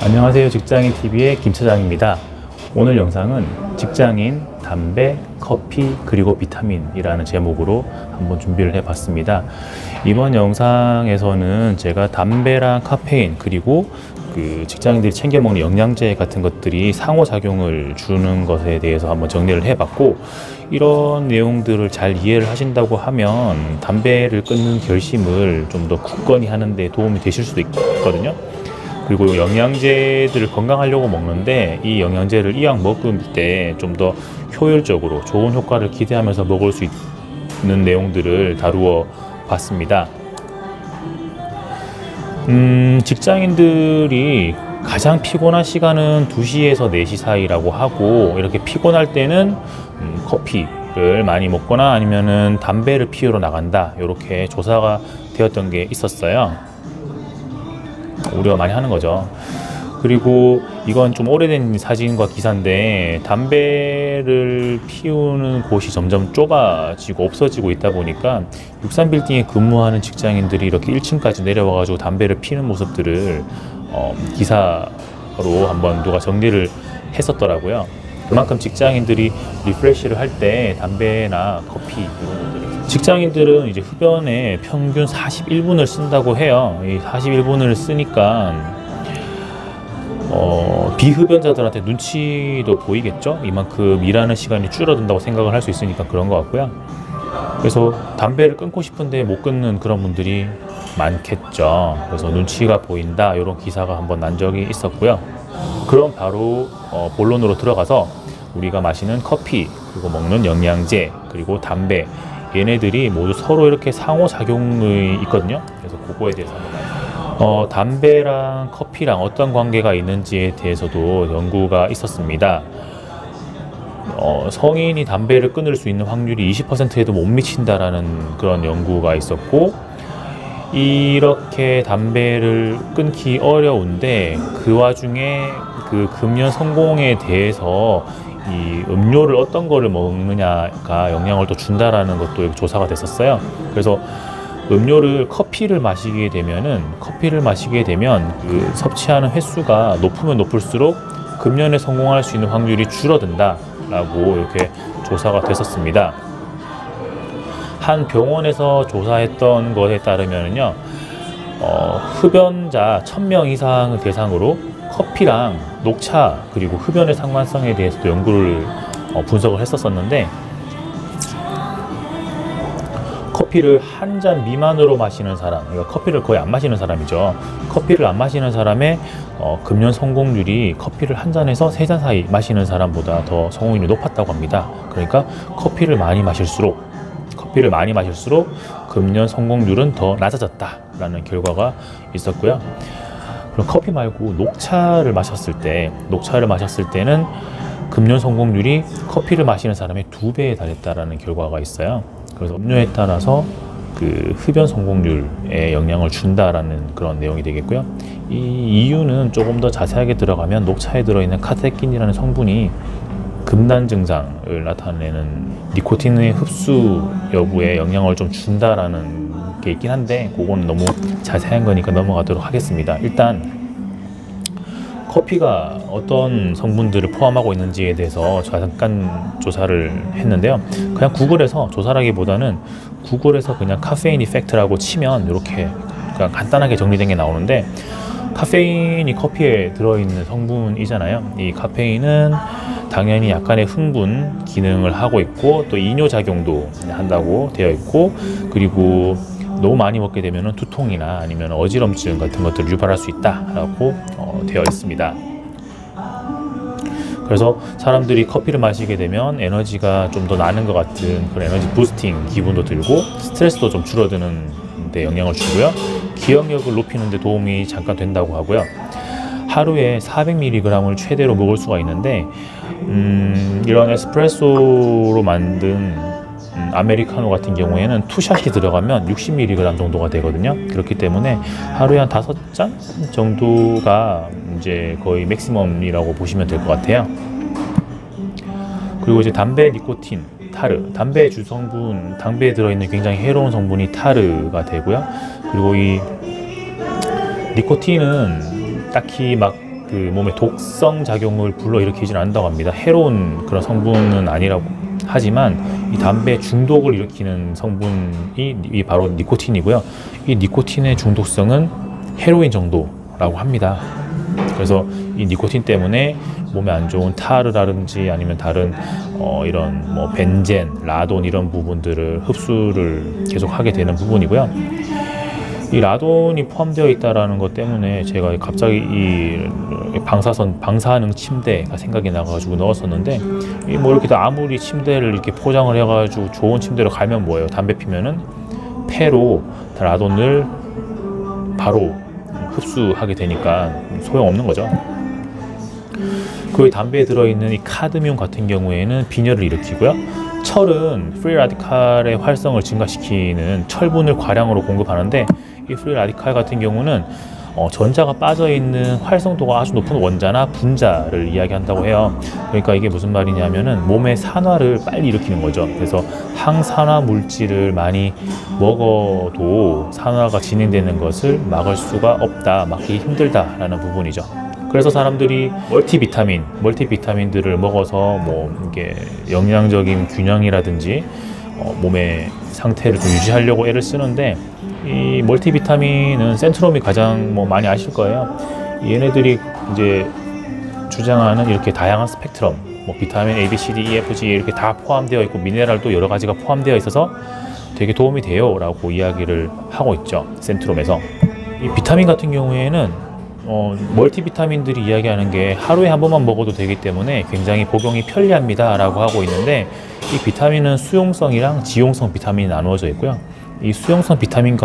안녕하세요. 직장인TV의 김 차장입니다. 오늘 영상은 직장인, 담배, 커피, 그리고 비타민이라는 제목으로 한번 준비를 해봤습니다. 이번 영상에서는 제가 담배랑 카페인 그리고 직장인들이 챙겨 먹는 영양제 같은 것들이 상호작용을 주는 것에 대해서 한번 정리를 해봤고, 이런 내용들을 잘 이해를 하신다고 하면 담배를 끊는 결심을 좀 더 굳건히 하는 데 도움이 되실 수도 있거든요. 그리고 영양제들을 건강하려고 먹는데, 이 영양제를 이왕 먹을 때 좀 더 효율적으로 좋은 효과를 기대하면서 먹을 수 있는 내용들을 다루어 봤습니다. 직장인들이 가장 피곤한 시간은 2시에서 4시 사이라고 하고, 이렇게 피곤할 때는 커피를 많이 먹거나 아니면은 담배를 피우러 나간다, 이렇게 조사가 되었던 게 있었어요. 우리가 많이 하는 거죠. 그리고 이건 좀 오래된 사진과 기사인데, 담배를 피우는 곳이 점점 좁아지고 없어지고 있다 보니까 63빌딩에 근무하는 직장인들이 이렇게 1층까지 내려와 가지고 담배를 피는 모습들을 기사로 한번 누가 정리를 했었더라고요. 그만큼 직장인들이 리프레시를 할 때 담배나 커피 이런 것들이, 직장인들은 이제 흡연에 평균 41분을 쓴다고 해요. 이 41분을 쓰니까 비흡연자들한테 눈치도 보이겠죠? 이만큼 일하는 시간이 줄어든다고 생각을 할 수 있으니까 그런 것 같고요. 그래서 담배를 끊고 싶은데 못 끊는 그런 분들이 많겠죠. 그래서 눈치가 보인다, 이런 기사가 한번 난 적이 있었고요. 그럼 바로 본론으로 들어가서 우리가 마시는 커피, 그리고 먹는 영양제, 그리고 담배, 얘네들이 모두 서로 이렇게 상호작용이 있거든요. 그래서 그거에 대해서 한번 담배랑 커피랑 어떤 관계가 있는지에 대해서도 연구가 있었습니다. 성인이 담배를 끊을 수 있는 확률이 20%에도 못 미친다라는 그런 연구가 있었고, 이렇게 담배를 끊기 어려운데 그 와중에 그 금연 성공에 대해서 이 음료를 어떤 거를 먹느냐가 영향을 또 준다라는 것도 조사가 됐었어요. 그래서 음료를 커피를 마시게 되면 그 섭취하는 횟수가 높으면 높을수록 금연에 성공할 수 있는 확률이 줄어든다라고 이렇게 조사가 됐었습니다. 한 병원에서 조사했던 것에 따르면요, 흡연자 1000명 이상을 대상으로 커피랑 녹차 그리고 흡연의 상관성에 대해서도 연구를 분석을 했었었는데, 커피를 한 잔 미만으로 마시는 사람, 그러니까 커피를 거의 안 마시는 사람이죠. 커피를 안 마시는 사람의 금연 성공률이 커피를 한 잔에서 3잔 사이 마시는 사람보다 더 성공률이 높았다고 합니다. 그러니까 커피를 많이 마실수록 금연 성공률은 더 낮아졌다라는 결과가 있었고요. 그럼 커피 말고 녹차를 마셨을 때는 금연 성공률이 커피를 마시는 사람의 2배에 달했다라는 결과가 있어요. 그래서 음료에 따라서 그 흡연 성공률에 영향을 준다라는 그런 내용이 되겠고요. 이 이유는 조금 더 자세하게 들어가면 녹차에 들어있는 카테킨이라는 성분이 금단 증상을 나타내는 니코틴의 흡수 여부에 영향을 좀 준다라는 게 있긴 한데, 그건 너무 자세한 거니까 넘어가도록 하겠습니다. 일단 커피가 어떤 성분들을 포함하고 있는지에 대해서 잠깐 조사를 했는데요. 그냥 구글에서, 조사라기보다는 구글에서 그냥 카페인 이펙트라고 치면 이렇게 그냥 간단하게 정리된 게 나오는데, 카페인이 커피에 들어있는 성분이잖아요. 이 카페인은 당연히 약간의 흥분 기능을 하고 있고, 또 이뇨작용도 한다고 되어 있고, 그리고 너무 많이 먹게 되면 두통이나 아니면 어지럼증 같은 것들을 유발할 수 있다라고 되어 있습니다. 그래서 사람들이 커피를 마시게 되면 에너지가 좀 더 나는 것 같은 그런 에너지 부스팅 기분도 들고, 스트레스도 좀 줄어드는 데 영향을 주고요. 기억력을 높이는 데 도움이 잠깐 된다고 하고요. 하루에 400mg을 최대로 먹을 수가 있는데, 이런 에스프레소로 만든 아메리카노 같은 경우에는 투샷이 들어가면 60mg 정도가 되거든요. 그렇기 때문에 하루에 한 5잔 정도가 이제 거의 맥시멈이라고 보시면 될 것 같아요. 그리고 이제 담배, 니코틴, 타르, 담배의 주성분, 담배에 들어있는 굉장히 해로운 성분이 타르가 되고요. 그리고 이 니코틴은 딱히 막 그 몸의 독성 작용을 불러일으키지는 않는다고 합니다. 해로운 그런 성분은 아니라고 하지만 이 담배 중독을 일으키는 성분이 바로 니코틴이고요. 이 니코틴의 중독성은 헤로인 정도라고 합니다. 그래서 이 니코틴 때문에 몸에 안 좋은 타르라든지 아니면 다른 이런 뭐 벤젠, 라돈 이런 부분들을 흡수를 계속 하게 되는 부분이고요. 이 라돈이 포함되어 있다라는 것 때문에 제가 갑자기 이 방사능 침대가 생각이 나가지고 넣었었는데, 이 뭐 이렇게 아무리 침대를 이렇게 포장을 해가지고 좋은 침대로 갈면 뭐예요? 담배 피면은 폐로 라돈을 바로 흡수하게 되니까 소용없는 거죠. 그 담배에 들어있는 이 카드뮴 같은 경우에는 빈혈을 일으키고요. 철은 프리 라디칼의 활성을 증가시키는 철분을 과량으로 공급하는데, 이 프리 라디칼 같은 경우는 전자가 빠져있는 활성도가 아주 높은 원자나 분자를 이야기한다고 해요. 그러니까 이게 무슨 말이냐면은 몸의 산화를 빨리 일으키는 거죠. 그래서 항산화 물질을 많이 먹어도 산화가 진행되는 것을 막을 수가 없다, 막기 힘들다라는 부분이죠. 그래서 사람들이 멀티비타민들을 먹어서 뭐 이게 영양적인 균형이라든지 몸의 상태를 좀 유지하려고 애를 쓰는데, 이 멀티비타민은 센트롬이 가장 뭐 많이 아실 거예요. 얘네들이 이제 주장하는 이렇게 다양한 스펙트럼, 뭐 비타민 A, B, C, D, E, F, G 이렇게 다 포함되어 있고 미네랄도 여러 가지가 포함되어 있어서 되게 도움이 돼요 라고 이야기를 하고 있죠, 센트롬에서. 이 비타민 같은 경우에는 멀티비타민들이 이야기하는 게 하루에 한 번만 먹어도 되기 때문에 굉장히 복용이 편리합니다 라고 하고 있는데, 이 비타민은 수용성이랑 지용성 비타민이 나누어져 있고요. 이 수용성 비타민은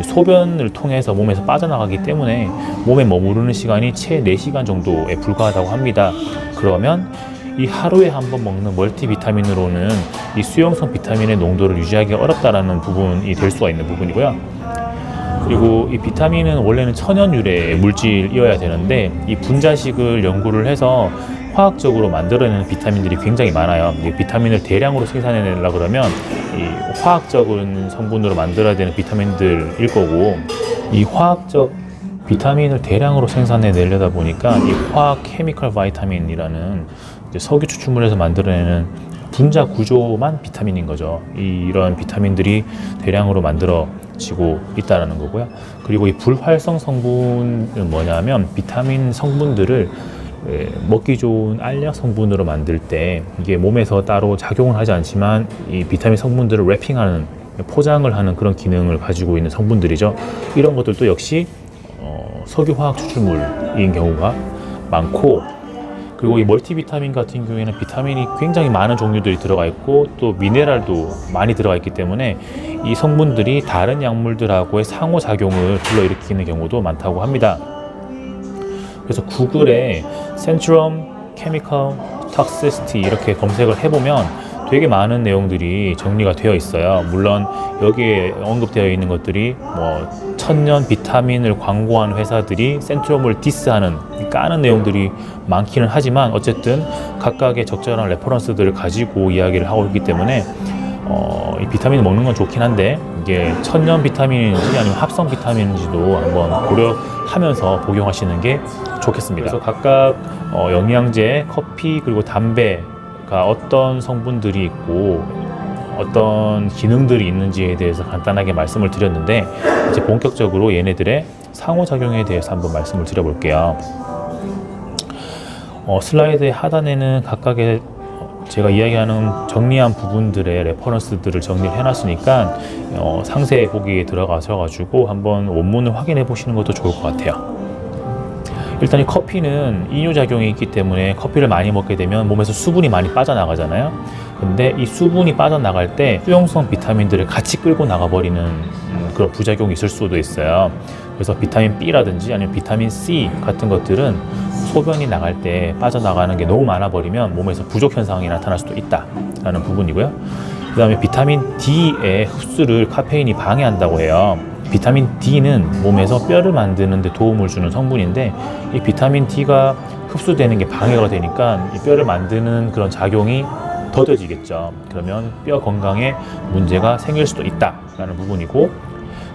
소변을 통해서 몸에서 빠져나가기 때문에 몸에 머무르는 시간이 채 4시간 정도에 불과하다고 합니다. 그러면 이 하루에 한 번 먹는 멀티비타민으로는 이 수용성 비타민의 농도를 유지하기가 어렵다라는 부분이 될 수가 있는 부분이고요. 그리고 이 비타민은 원래는 천연 유래의 물질이어야 되는데, 이 분자식을 연구를 해서 화학적으로 만들어내는 비타민들이 굉장히 많아요. 이 비타민을 대량으로 생산해내려고 그러면 이 화학적인 성분으로 만들어야 되는 비타민들일 거고, 이 화학적 비타민을 대량으로 생산해내려다 보니까 이 화학 케미컬 바이타민이라는 석유 추출물에서 만들어내는 분자 구조만 비타민인 거죠. 이런 비타민들이 대량으로 만들어지고 있다는 거고요. 그리고 이 불활성 성분은 뭐냐면, 비타민 성분들을 먹기 좋은 알약 성분으로 만들 때 이게 몸에서 따로 작용을 하지 않지만 이 비타민 성분들을 랩핑하는, 포장을 하는 그런 기능을 가지고 있는 성분들이죠. 이런 것들도 역시 석유 화학 추출물인 경우가 많고, 그리고 이 멀티비타민 같은 경우에는 비타민이 굉장히 많은 종류들이 들어가 있고 또 미네랄도 많이 들어가 있기 때문에 이 성분들이 다른 약물들하고의 상호작용을 불러일으키는 경우도 많다고 합니다. 그래서 구글에 Centrum Chemical Toxicity 이렇게 검색을 해보면 되게 많은 내용들이 정리가 되어 있어요. 물론 여기에 언급되어 있는 것들이 뭐 천년 비타민을 광고하는 회사들이 센트롬을 디스하는, 까는 내용들이 많기는 하지만 어쨌든 각각의 적절한 레퍼런스들을 가지고 이야기를 하고 있기 때문에 이 비타민을 먹는 건 좋긴 한데, 이게 천년 비타민인지 아니면 합성 비타민인지도 한번 고려하면서 복용하시는 게 좋겠습니다. 그래서 각각 영양제, 커피 그리고 담배가 어떤 성분들이 있고 어떤 기능들이 있는지에 대해서 간단하게 말씀을 드렸는데, 이제 본격적으로 얘네들의 상호작용에 대해서 한번 말씀을 드려볼게요. 슬라이드의 하단에는 각각의 제가 이야기하는 정리한 부분들의 레퍼런스들을 정리를 해놨으니까 상세 보기에 들어가셔가지고 한번 원문을 확인해 보시는 것도 좋을 것 같아요. 일단 이 커피는 이뇨작용이 있기 때문에 커피를 많이 먹게 되면 몸에서 수분이 많이 빠져나가잖아요. 근데 이 수분이 빠져나갈 때 수용성 비타민들을 같이 끌고 나가버리는 그런 부작용이 있을 수도 있어요. 그래서 비타민 B라든지 아니면 비타민 C 같은 것들은 소변이 나갈 때 빠져나가는 게 너무 많아 버리면 몸에서 부족 현상이 나타날 수도 있다라는 부분이고요. 그 다음에 비타민 D의 흡수를 카페인이 방해한다고 해요. 비타민 D는 몸에서 뼈를 만드는 데 도움을 주는 성분인데, 이 비타민 D가 흡수되는 게 방해가 되니까 이 뼈를 만드는 그런 작용이 더뎌지겠죠. 그러면 뼈 건강에 문제가 생길 수도 있다라는 부분이고,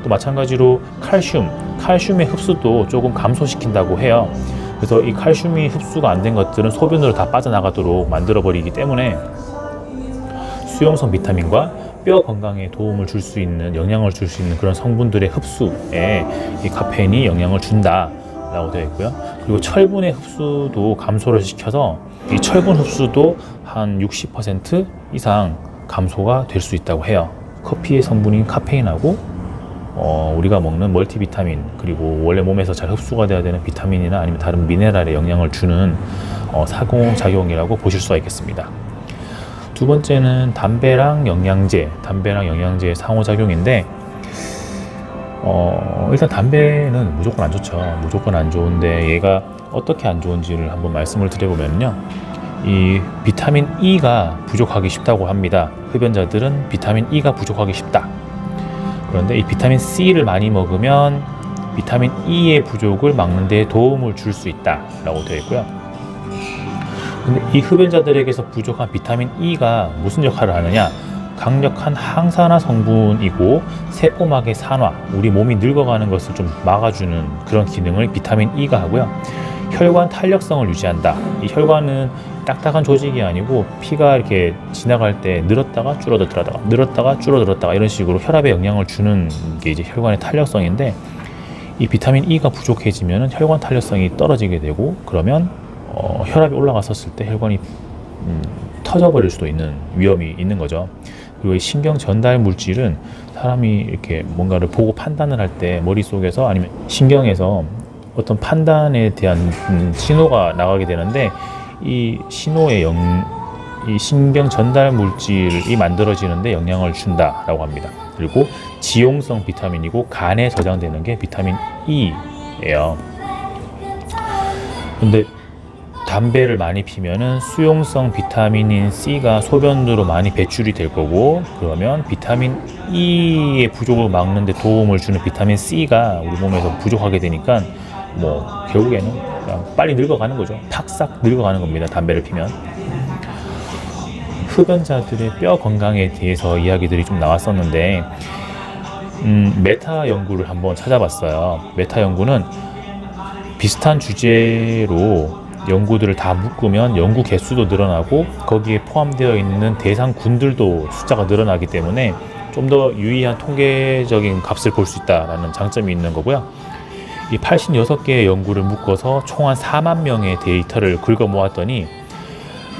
또 마찬가지로 칼슘의 흡수도 조금 감소시킨다고 해요. 그래서 이 칼슘이 흡수가 안 된 것들은 소변으로 다 빠져나가도록 만들어 버리기 때문에 수용성 비타민과 뼈 건강에 도움을 줄 수 있는, 영향을 줄 수 있는 그런 성분들의 흡수에 이 카페인이 영향을 준다 라고 되어 있고요. 그리고 철분의 흡수도 감소를 시켜서 이 철분 흡수도 한 60% 이상 감소가 될 수 있다고 해요. 커피의 성분인 카페인하고 우리가 먹는 멀티비타민, 그리고 원래 몸에서 잘 흡수가 돼야 되는 비타민이나 아니면 다른 미네랄에 영향을 주는 상호작용이라고 보실 수가 있겠습니다. 두 번째는 담배랑 영양제의 상호작용인데, 일단 담배는 무조건 안 좋죠. 무조건 안 좋은데 얘가 어떻게 안 좋은지를 한번 말씀을 드려보면요, 이 비타민 E가 부족하기 쉽다고 합니다. 흡연자들은 비타민 E가 부족하기 쉽다. 그런데 이 비타민 C를 많이 먹으면 비타민 E의 부족을 막는 데 도움을 줄 수 있다 라고 되어 있고요. 근데 이 흡연자들에게서 부족한 비타민 E가 무슨 역할을 하느냐, 강력한 항산화 성분이고 세포막의 산화, 우리 몸이 늙어가는 것을 좀 막아주는 그런 기능을 비타민 E가 하고요. 혈관 탄력성을 유지한다. 이 혈관은 딱딱한 조직이 아니고 피가 이렇게 지나갈 때 늘었다가 줄어들었다가 늘었다가 줄어들었다가 이런 식으로 혈압에 영향을 주는 게 이제 혈관의 탄력성인데, 이 비타민 E가 부족해지면 혈관 탄력성이 떨어지게 되고, 그러면 혈압이 올라갔었을 때 혈관이 터져버릴 수도 있는 위험이 있는 거죠. 그리고 신경 전달 물질은 사람이 이렇게 뭔가를 보고 판단을 할 때 머릿속에서 아니면 신경에서 어떤 판단에 대한 신호가 나가게 되는데, 이 신호의 이 신경 전달 물질이 만들어지는데 영향을 준다라고 합니다. 그리고 지용성 비타민이고 간에 저장되는 게 비타민 E예요. 근데 담배를 많이 피면은 수용성 비타민인 C가 소변으로 많이 배출이 될 거고, 그러면 비타민 E의 부족을 막는 데 도움을 주는 비타민 C가 우리 몸에서 부족하게 되니까 뭐 결국에는 그냥 빨리 늙어가는 거죠. 팍싹 늙어가는 겁니다, 담배를 피면. 흡연자들의 뼈 건강에 대해서 이야기들이 좀 나왔었는데, 메타 연구를 한번 찾아봤어요. 메타 연구는 비슷한 주제로 연구들을 다 묶으면 연구 개수도 늘어나고 거기에 포함되어 있는 대상군들도 숫자가 늘어나기 때문에 좀 더 유의한 통계적인 값을 볼 수 있다는 장점이 있는 거고요. 이 86개의 연구를 묶어서 총 한 4만 명의 데이터를 긁어 모았더니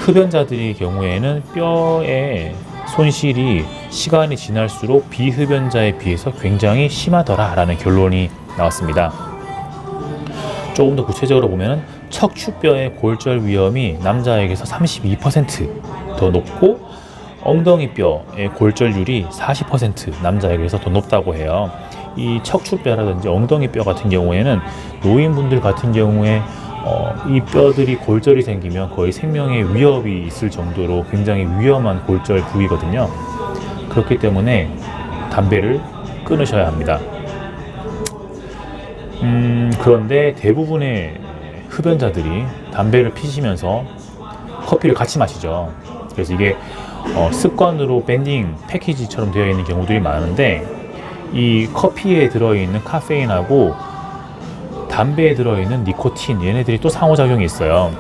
흡연자들의 경우에는 뼈의 손실이 시간이 지날수록 비흡연자에 비해서 굉장히 심하더라라는 결론이 나왔습니다. 조금 더 구체적으로 보면은 척추뼈의 골절 위험이 남자에게서 32% 더 높고, 엉덩이뼈의 골절률이 40% 남자에게서 더 높다고 해요. 이 척추뼈라든지 엉덩이뼈 같은 경우에는 노인분들 같은 경우에 이 뼈들이 골절이 생기면 거의 생명의 위협이 있을 정도로 굉장히 위험한 골절 부위거든요. 그렇기 때문에 담배를 끊으셔야 합니다. 그런데 대부분의 흡연자들이 담배를 피시면서 커피를 같이 마시죠. 그래서 이게 습관으로 밴딩 패키지처럼 되어 있는 경우들이 많은데, 이 커피에 들어있는 카페인하고 담배에 들어있는 니코틴, 얘네들이 또 상호작용이 있어요.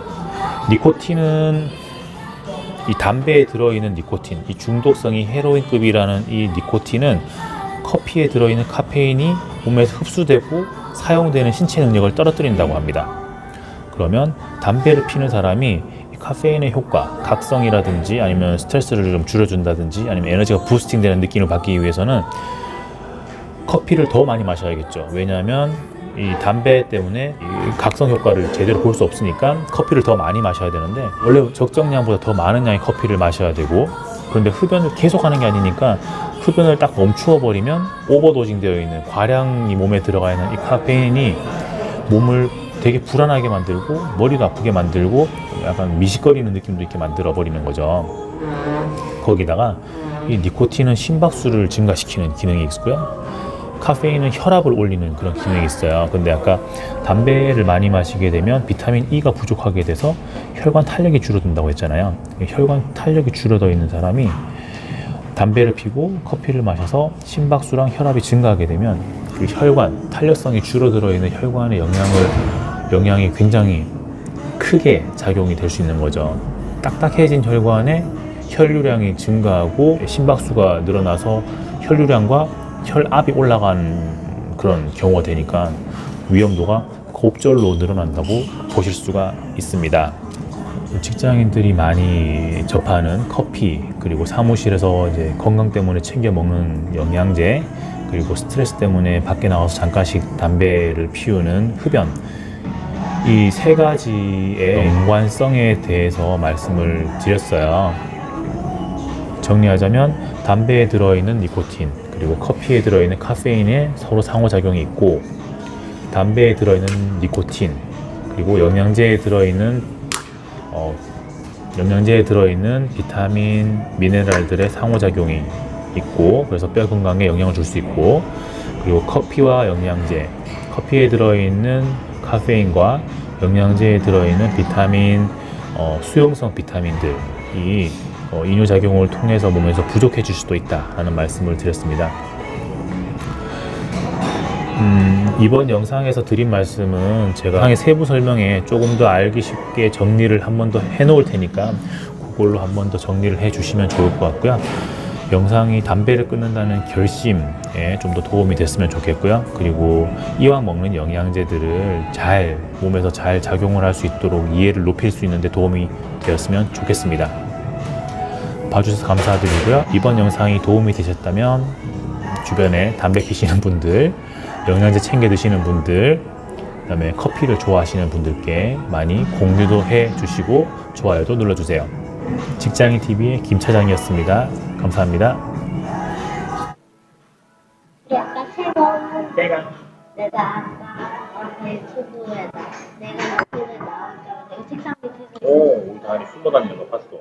니코틴은 이 담배에 들어있는 니코틴, 이 중독성이 헤로인급이라는 이 니코틴은 커피에 들어있는 카페인이 몸에서 흡수되고 사용되는 신체 능력을 떨어뜨린다고 합니다. 그러면 담배를 피는 사람이 이 카페인의 효과, 각성이라든지 아니면 스트레스를 좀 줄여준다든지 아니면 에너지가 부스팅되는 느낌을 받기 위해서는 커피를 더 많이 마셔야겠죠. 왜냐하면 이 담배 때문에 이 각성 효과를 제대로 볼 수 없으니까 커피를 더 많이 마셔야 되는데, 원래 적정량보다 더 많은 양의 커피를 마셔야 되고, 그런데 흡연을 계속하는 게 아니니까 흡연을 딱 멈추어 버리면 오버도징 되어 있는 과량이 몸에 들어가 있는 이 카페인이 몸을 되게 불안하게 만들고 머리도 아프게 만들고 약간 미식거리는 느낌도 있게 만들어 버리는 거죠. 거기다가 이 니코틴은 심박수를 증가시키는 기능이 있고요, 카페인은 혈압을 올리는 그런 기능이 있어요. 근데 아까 담배를 많이 마시게 되면 비타민 E가 부족하게 돼서 혈관 탄력이 줄어든다고 했잖아요. 혈관 탄력이 줄어져 있는 사람이 담배를 피고 커피를 마셔서 심박수랑 혈압이 증가하게 되면 그 혈관, 탄력성이 줄어들어 있는 혈관에 영향을 영향이 굉장히 크게 작용이 될 수 있는 거죠. 딱딱해진 혈관에 혈류량이 증가하고 심박수가 늘어나서 혈류량과 혈압이 올라간 그런 경우가 되니까 위험도가 곱절로 늘어난다고 보실 수가 있습니다. 직장인들이 많이 접하는 커피, 그리고 사무실에서 이제 건강 때문에 챙겨 먹는 영양제, 그리고 스트레스 때문에 밖에 나가서 잠깐씩 담배를 피우는 흡연, 이 세 가지의 연관성에 대해서 말씀을 드렸어요. 정리하자면 담배에 들어있는 니코틴, 그리고 커피에 들어있는 카페인에 서로 상호작용이 있고, 담배에 들어있는 니코틴, 그리고 영양제에 들어있는 비타민, 미네랄들의 상호작용이 있고, 그래서 뼈 건강에 영향을 줄 수 있고, 그리고 커피와 영양제, 커피에 들어있는 카페인과 영양제에 들어있는 비타민, 수용성 비타민들이 이뇨작용을 통해서 몸에서 부족해질 수도 있다라는 말씀을 드렸습니다. 이번 영상에서 드린 말씀은 제가 영상의 세부 설명에 조금 더 알기 쉽게 정리를 한 번 더 해놓을 테니까 그걸로 한 번 더 정리를 해주시면 좋을 것 같고요. 영상이 담배를 끊는다는 결심에 좀 더 도움이 됐으면 좋겠고요. 그리고 이왕 먹는 영양제들을 몸에서 잘 작용을 할 수 있도록 이해를 높일 수 있는 데 도움이 되었으면 좋겠습니다. 봐주셔서 감사드리고요. 이번 영상이 도움이 되셨다면 주변에 담배 피시는 분들, 영양제 챙겨 드시는 분들, 그 다음에 커피를 좋아하시는 분들께 많이 공유도 해 주시고 좋아요도 눌러주세요. 직장인TV의 김 차장이었습니다. 감사합니다. 우리 아까 책은 내가 아까 유튜브에다 내가 유튜브에 나왔잖아. 내가 책상 밑에서 우리 다은이 숨어 다니는 거 봤어.